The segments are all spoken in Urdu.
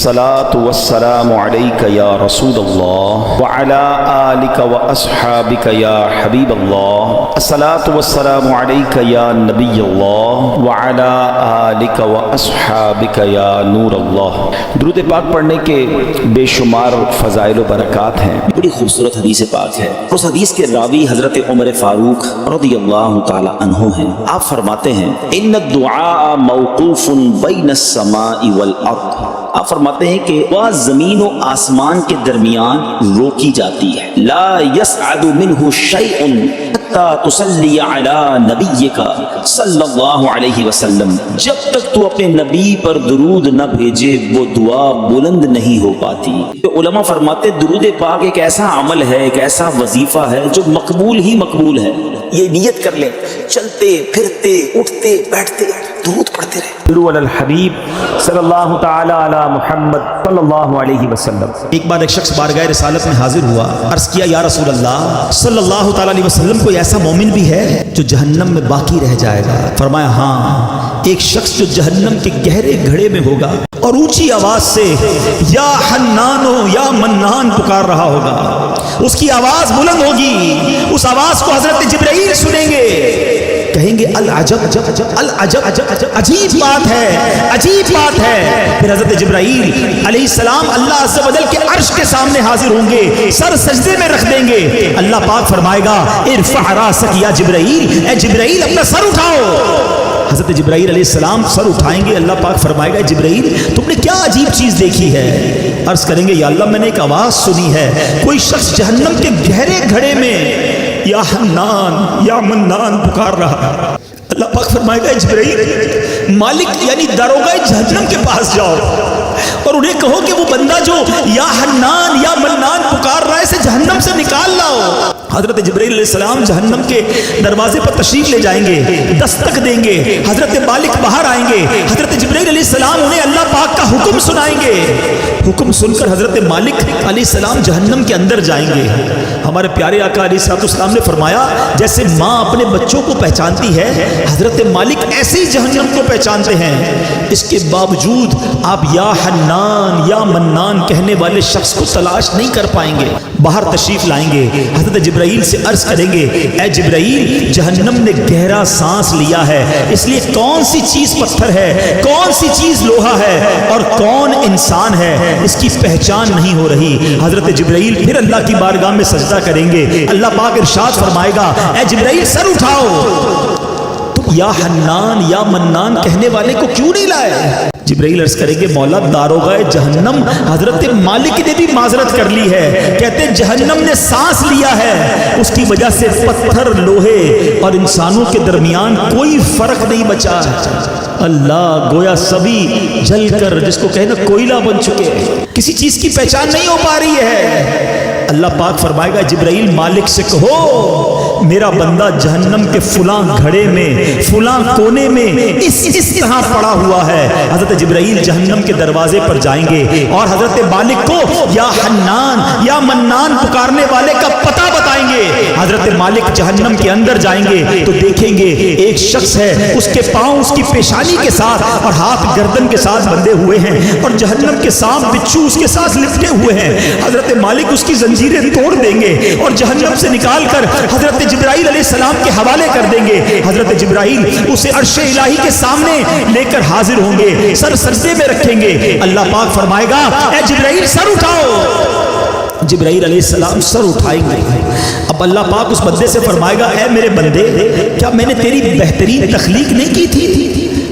الصلاة والسلام عليك يا رسول الله وعلى آلك وأصحابك يا حبيب الله. الصلاة والسلام عليك يا نبي الله وعلى آلك وأصحابك يا نور الله. درود پاک پڑھنے کے بے شمار فضائل و برکات ہیں. بڑی خوبصورت حدیث پاک ہے. اس حدیث کے راوی حضرت عمر فاروق رضی اللہ تعالی عنہ ہیں. آپ فرماتے ہیں ان الدعاء موقوف بین السماء والارض. آپ فرماتے ہیں کہ دعا زمین و آسمان کے درمیان روکی جاتی ہے. لا يسعد منه شيء حتى تصلي على نبيك صلی اللہ علیہ وسلم. جب تک تو اپنے نبی پر درود نہ بھیجے وہ دعا بلند نہیں ہو پاتی. تو علماء فرماتے درود پاک ایک ایسا عمل ہے، ایک ایسا وظیفہ ہے جو مقبول ہی مقبول ہے. یہ نیت کر لیں، چلتے پھرتے اٹھتے بیٹھتے درود پڑھتے رہے. صلو علی الحبیب صلی اللہ تعالی علی محمد صلی اللہ علیہ وسلم. ایک بار ایک شخص بارگاہ رسالت میں حاضر ہوا، عرض کیا یا رسول اللہ صلی اللہ تعالی علیہ وسلم کوئی ایسا مومن بھی ہے جو جہنم میں باقی رہ جائے گا؟ فرمایا ہاں، ایک شخص جو جہنم کے گہرے گھڑے میں ہوگا اور اونچی آواز سے یا حنانو یا منان پکار رہا ہوگا. اس کی آواز بلند ہوگی، اس آواز کو حضرت جبرائیل سنیں گے، کہیں گے العجب العجب، عجیب بات ہے، عجیب بات ہے. پھر حضرت جبرائیل علیہ السلام اللہ عز و جل کے عرش کے سامنے حاضر ہوں گے، سر سجدے میں رکھ دیں گے. اللہ پاک فرمائے گا ارفع راسک یا جبرائیل، اے جبرائیل اپنا سر اٹھاؤ. حضرت جبرائیل علیہ السلام سر اٹھائیں گے. اللہ پاک فرمائے گا جبرائیل تم نے کیا عجیب چیز دیکھی ہے؟ عرض کریں گے یا اللہ میں نے ایک آواز سنی ہے، کوئی شخص جہنم کے گہرے گھڑے میں یا حنان یا منان پکار رہا. اللہ پاک فرمائے گا جبرائیل مالک یعنی داروغہ جہنم کے پاس جاؤ اور انہیں کہو کہ وہ بندہ جو یا حنان یا منان پکار رہا ہے اسے جہنم سے نکال لاؤ. حضرت جبرائیل علیہ السلام جہنم کے دروازے پر تشریف لے جائیں گے، دستک دیں گے، حضرت مالک باہر آئیں گے. حضرت جبرائیل علیہ السلام انہیں اللہ پاک کا حکم سنائیں گے. حکم سن کر حضرت مالک علیہ السلام جہنم کے اندر جائیں گے. ہمارے پیارے آقا علیہ السلام نے فرمایا جیسے ماں اپنے بچوں کو پہچانتی ہے، حضرت مالک ایسے ہی جہنم کو پہچانتے ہیں. اس کے باوجود آپ یا حنان یا منان کہنے والے شخص کو تلاش نہیں کر پائیں گے. باہر تشریف لائیں گے، حضرت جبرائیل سے عرض کریں گے اے جبرائیل جہنم نے گہرا سانس لیا ہے، اس لیے کون سی چیز پتھر ہے، کون سی چیز لوہا ہے اور کون انسان ہے اس کی پہچان نہیں ہو رہی. حضرت جبرائیل پھر اللہ کی بارگاہ میں سجدہ کریں گے. اللہ پاک ارشاد فرمائے گا اے جبرائیل سر اٹھاؤ، تم یا حنان یا منان کہنے والے کو کیوں نہیں لائے؟ جبرائیل عرض کریں گے مولا داروغہ جہنم حضرت مالک نے بھی معذرت کر لی ہے، کہتے ہیں جہنم نے سانس لیا ہے، اس کی وجہ سے پتھر لوہے اور انسانوں کے درمیان کوئی فرق نہیں بچا. اللہ گویا سبھی جل کر جس کو کہنا کوئلہ بن چکے، کسی چیز کی پہچان نہیں ہو پا رہی ہے. اللہ پاک فرمائے گا جبرائیل مالک سے کہو میرا بندہ جہنم کے فلاں گھڑے میں فلاں کونے میں اس طرح پڑا ہوا ہے. حضرت جبرائیل جہنم کے دروازے پر جائیں گے اور حضرت مالک کو یا حنان یا منان پکارنے والے کا پتہ بتائیں گے. حضرت مالک جہنم کے اندر جائیں گے تو دیکھیں گے ایک شخص ہے، اس کے پاؤں اس کی پیشانی کے ساتھ اور ہاتھ گردن کے ساتھ بندھے ہوئے ہیں اور جہنم کے سانپ بچھو اس کے ساتھ لپٹے ہوئے ہیں. حضرت مالک اس کی زنجیریں توڑ دیں گے اور جہنم سے نکال کر حضرت جبرائیل علیہ السلام کے حوالے کر دیں گے. حضرت جبرائیل اسے عرش الہی کے سامنے لے کر حاضر ہوں گے، سر سجدے میں رکھیں گے. اللہ پاک فرمائے گا اے جبرائیل سر اٹھاؤ. جبرائیل علیہ السلام سر اٹھائیں گے. اب اللہ پاک اس بندے سے فرمائے گا اے میرے بندے کیا میں نے تیری بہترین تخلیق نہیں کی تھی؟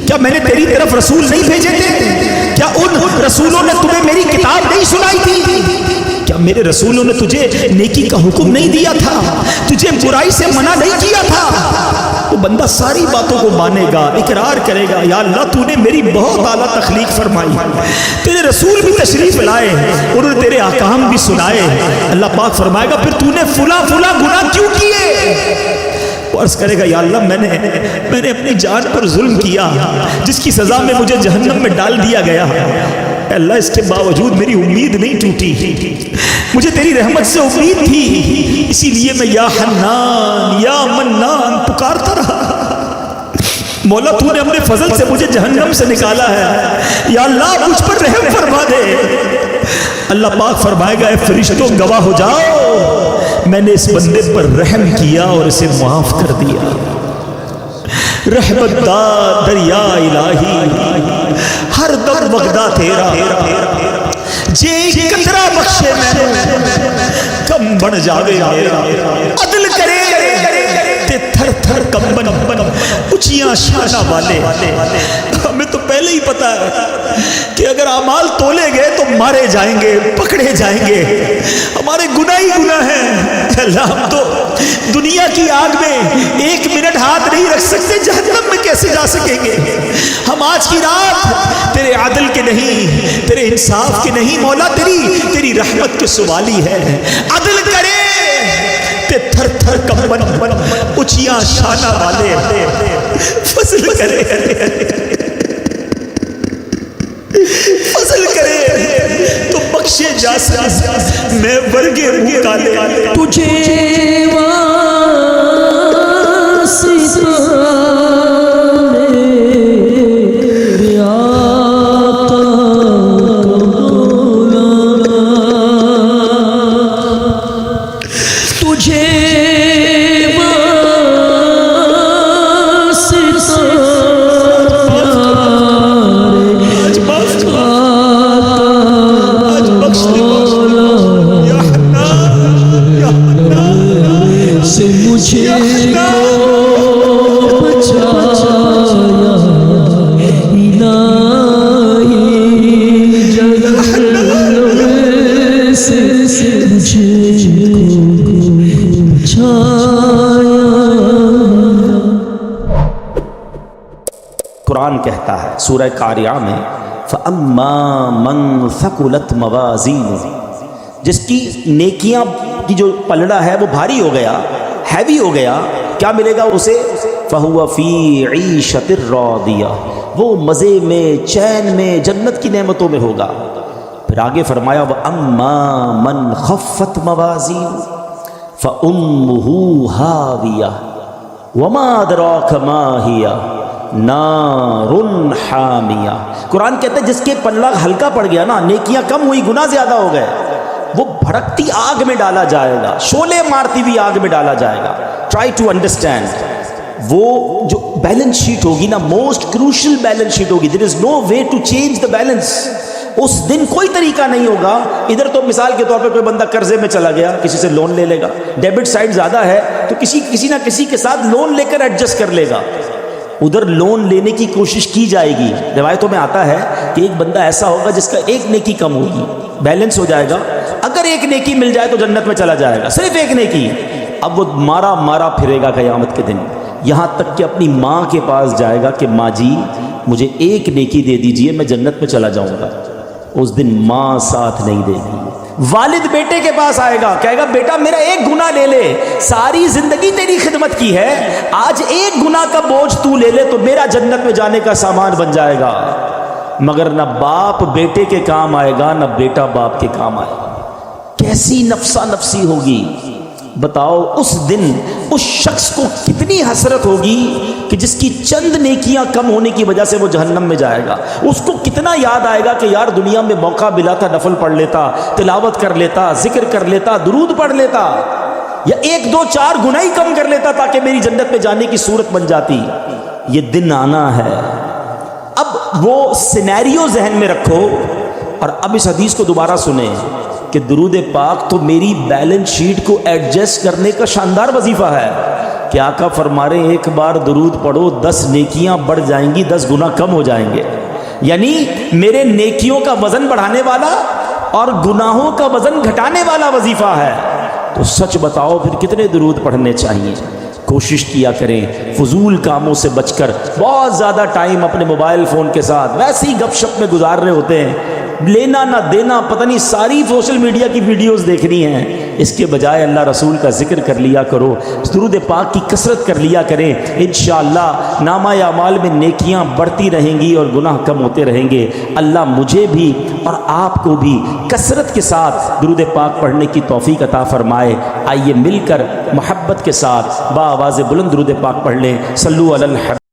کیا میں نے تیری طرف رسول نہیں بھیجے تھے؟ کیا ان رسولوں نے تمہیں میری کتاب نہیں سنائی تھی؟ کیا میرے رسولوں نے تجھے نیکی کا حکم نہیں دیا تھا، تجھے برائی سے منع نہیں کیا تھا؟ تو بندہ ساری باتوں کو مانے گا، اقرار کرے گا یا اللہ تو نے میری بہت اعلیٰ تخلیق فرمائی، تیرے رسول بھی تشریف لائے، انہوں نے تیرے احکام بھی سنائے. اللہ پاک فرمائے گا پھر تو نے فلاں فلاں گناہ کیوں کیے؟ وہ عرض کرے گا یا اللہ میں نے اپنی جان پر ظلم کیا جس کی سزا میں مجھے جہنم میں ڈال دیا گیا. اے اللہ اس کے باوجود میری امید نہیں ٹوٹی، مجھے تیری رحمت سے امید تھی، اسی لیے میں یا حنان یا منان پکارتا رہا. مولا تو نے اپنے فضل سے مجھے جہنم سے نکالا ہے، یا اللہ مجھ پر رحم فرما دے۔ اللہ پاک فرمائے گا اے فرشتوں گواہ ہو جاؤ، میں نے اس بندے پر رحم کیا اور اسے معاف کر دیا۔ رحمت دا دریا الہی ہر دم وگدا تیرا، جے قطرہ بخشے میں کم بڑھ جاوے میرا، عدل کرے تے تھر تھر کمبن اچیاں شانہ والے۔ ہمیں تو پہلے ہی پتا ہے کہ اگر اعمال تولے گئے تو مارے جائیں گے، پکڑے جائیں گے، ہمارے گناہ ہی گناہ ہیں۔ اللہ ہم تو دنیا کی آگ میں ایک منٹ ہاتھ نہیں رکھ سکتے، جہنم میں کیسے جا سکیں گے؟ ہم آج کی رات تیرے عدل کے نہیں، تیرے انصاف کے نہیں مولا، تیری رحمت کے سوالی ہے۔ عدل کرے تے تھر تھر کمبن اچیاں شانہ والے، فضل کرے فضل کرے تو بخشے جا سکے، میں ورگے منہ کالے تجھے قرآن کہتا ہے سورہ قاریہ میں فَأَمَّا مَنْ ثَقُلَتْ مَوَازِينُهُ، جس کی نیکیاں کی جو پلڑا ہے وہ بھاری ہو گیا، ہیوی ہو گیا، کیا ملے گا اسے؟ فَهُوَ فِي عِيشَةٍ رَاضِيَةٍ، وہ مزے میں، چین میں، جنت کی نعمتوں میں ہوگا۔ پھر آگے فرمایا وَأَمَّا مَنْ خَفَّتْ مَوَازِينُهُ فَأُمُّهُ هَاوِيَةٌ وَمَا أَدْرَاكَ مَا هِيَ نارٌ حامیہ۔ قرآن کہتا ہے جس کے پلڑا ہلکا پڑ گیا نا، نیکیاں کم ہوئی، گناہ زیادہ ہو گئے، وہ بھڑکتی آگ میں ڈالا جائے گا، شعلے مارتی ہوئی آگ میں ڈالا جائے گا۔ ٹرائی ٹو انڈرسٹینڈ، وہ جو بیلنس شیٹ ہوگی نا، موسٹ کروشل بیلنس شیٹ ہوگی، there is no way to change the balance. اس دن کوئی طریقہ نہیں ہوگا، ادھر تو مثال کے طور پہ کوئی بندہ قرضے میں چلا گیا، کسی سے لون لے لے گا، ڈیبٹ سائڈ زیادہ ہے تو کسی نہ کسی کے ساتھ لون لے کر ایڈجسٹ کر لے گا، ادھر لون لینے کی کوشش کی جائے گی۔ روایتوں میں آتا ہے کہ ایک بندہ ایسا ہوگا جس کا ایک نیکی کم ہوگی، بیلنس ہو جائے گا، اگر ایک نیکی مل جائے تو جنت میں چلا جائے گا، صرف ایک نیکی۔ اب وہ مارا پھرے گا قیامت کے دن، یہاں تک کہ اپنی ماں کے پاس جائے گا کہ ماں جی مجھے ایک نیکی دے دیجئے، میں جنت میں چلا جاؤں گا۔ اس دن ماں ساتھ نہیں دے گی۔ والد بیٹے کے پاس آئے گا، کہے گا بیٹا میرا ایک گناہ لے لے، ساری زندگی تیری خدمت کی ہے، آج ایک گناہ کا بوجھ تو لے لے تو میرا جنت میں جانے کا سامان بن جائے گا۔ مگر نہ باپ بیٹے کے کام آئے گا، نہ بیٹا باپ کے کام آئے گا۔ کیسی نفسا نفسی ہوگی بتاؤ؟ اس دن اس شخص کو کتنی حسرت ہوگی کہ جس کی چند نیکیاں کم ہونے کی وجہ سے وہ جہنم میں جائے گا۔ اس کو کتنا یاد آئے گا کہ یار دنیا میں موقع ملا تھا، نفل پڑھ لیتا، تلاوت کر لیتا، ذکر کر لیتا، درود پڑھ لیتا، یا ایک دو چار گناہ ہی کم کر لیتا تاکہ میری جنت میں جانے کی صورت بن جاتی۔ یہ دن آنا ہے۔ اب وہ سینیریو ذہن میں رکھو اور اب اس حدیث کو دوبارہ سنیں کہ درود پاک تو میری بیلنس شیٹ کو ایڈجسٹ کرنے کا شاندار وظیفہ ہے کہ آقا فرما رہے ایک بار درود پڑھو 10 نیکیاں بڑھ جائیں گی، 10 گناہ کم ہو جائیں گے۔ یعنی میرے نیکیوں کا وزن بڑھانے والا اور گناہوں کا وزن گھٹانے والا وظیفہ ہے۔ تو سچ بتاؤ پھر کتنے درود پڑھنے چاہیے؟ کوشش کیا کریں فضول کاموں سے بچ کر۔ بہت زیادہ ٹائم اپنے موبائل فون کے ساتھ ویسے ہی گپ شپ میں گزار رہے ہوتے ہیں، لینا نہ دینا، پتہ نہیں ساری سوشل میڈیا کی ویڈیوز دیکھنی ہیں۔ اس کے بجائے اللہ رسول کا ذکر کر لیا کرو، درود پاک کی کثرت کر لیا کریں، انشاءاللہ نامہ اعمال میں نیکیاں بڑھتی رہیں گی اور گناہ کم ہوتے رہیں گے۔ اللہ مجھے بھی اور آپ کو بھی کثرت کے ساتھ درود پاک پڑھنے کی توفیق عطا فرمائے۔ آئیے مل کر محبت کے ساتھ با آواز بلند درود پاک پڑھ لیں۔ صلو علی الحبیب۔